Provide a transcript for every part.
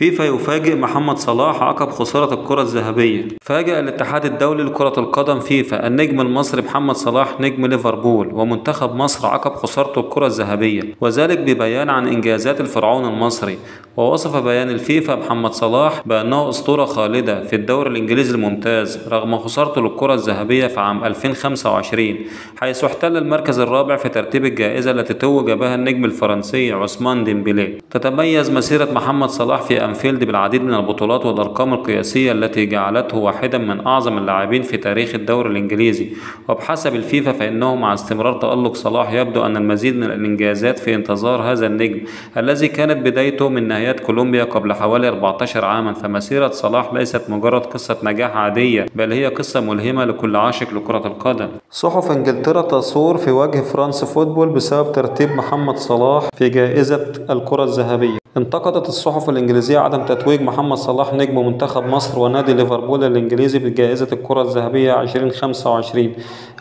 فيفا يفاجئ محمد صلاح عقب خسارة الكرة الذهبية. فاجأ الاتحاد الدولي لكرة القدم فيفا النجم المصري محمد صلاح نجم ليفربول ومنتخب مصر عقب خسارته الكرة الذهبية، وذلك ببيان عن إنجازات الفرعون المصري. ووصف بيان الفيفا محمد صلاح بأنه أسطورة خالدة في الدوري الإنجليزي الممتاز رغم خسارته للكرة الذهبية في عام 2025، حيث احتل المركز الرابع في ترتيب الجائزة التي توج بها النجم الفرنسي عثمان ديمبلي. تتميز مسيرة محمد صلاح في أنفيلد بالعديد من البطولات والأرقام القياسية التي جعلته واحدا من أعظم اللاعبين في تاريخ الدوري الإنجليزي. وبحسب الفيفا فإنه مع استمرار تألق صلاح يبدو أن المزيد من الإنجازات في انتظار هذا النجم الذي كانت بدايته من نهايات كولومبيا قبل حوالي 14 عاما. فمسيرة صلاح ليست مجرد قصة نجاح عادية، بل هي قصة ملهمة لكل عاشق لكرة القدم. صحف انجلترا تصور في وجه فرانس فوتبول بسبب ترتيب محمد صلاح في جائزة الكرة الذهبية. انتقدت الصحف الإنجليزية عدم تتويج محمد صلاح نجم منتخب مصر ونادي ليفربول الإنجليزي بجائزة الكرة الذهبية 2025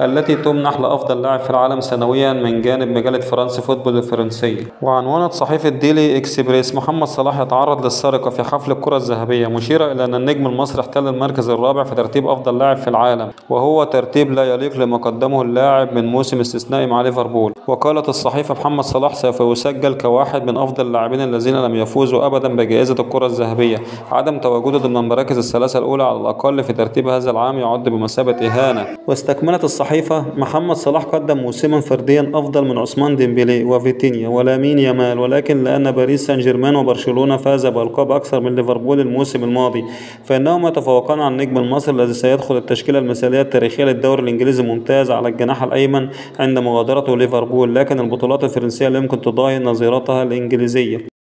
التي تمنح لأفضل لاعب في العالم سنويا من جانب مجلة فرانس فوتبول الفرنسية. وعنونت صحيفة ديلي إكسبريس محمد صلاح يتعرض للسرقة في حفل الكرة الذهبية، مشيرة إلى أن النجم المصري احتل المركز الرابع في ترتيب أفضل لاعب في العالم، وهو ترتيب لا يليق لما قدمه اللاعب من موسم استثنائي مع ليفربول. وقالت الصحيفة محمد صلاح سوف يسجل كواحد من أفضل اللاعبين الذين لم يفوزوا أبدا بجائزة الكرة الذهبية. عدم تواجده ضمن المراكز الثلاثة الأولى على الأقل في ترتيب هذا العام يعد بمثابة إهانة. واستكملت الصحيفة محمد صلاح قدم موسما فرديا أفضل من عثمان ديمبلي وفيتينيا ولامين يامال، ولكن لأن باريس سان جيرمان وبرشلونة فاز بألقاب أكثر من ليفربول الموسم الماضي فإنهما يتفوقان على النجم المصري الذي سيدخل التشكيلة المثالية التاريخية للدوري الإنجليزي الممتاز على الجناح الأيمن عند مغادرته ليفربول. لكن البطولات الفرنسية لا يمكن تضاهي نظيرتها الإنجليزية.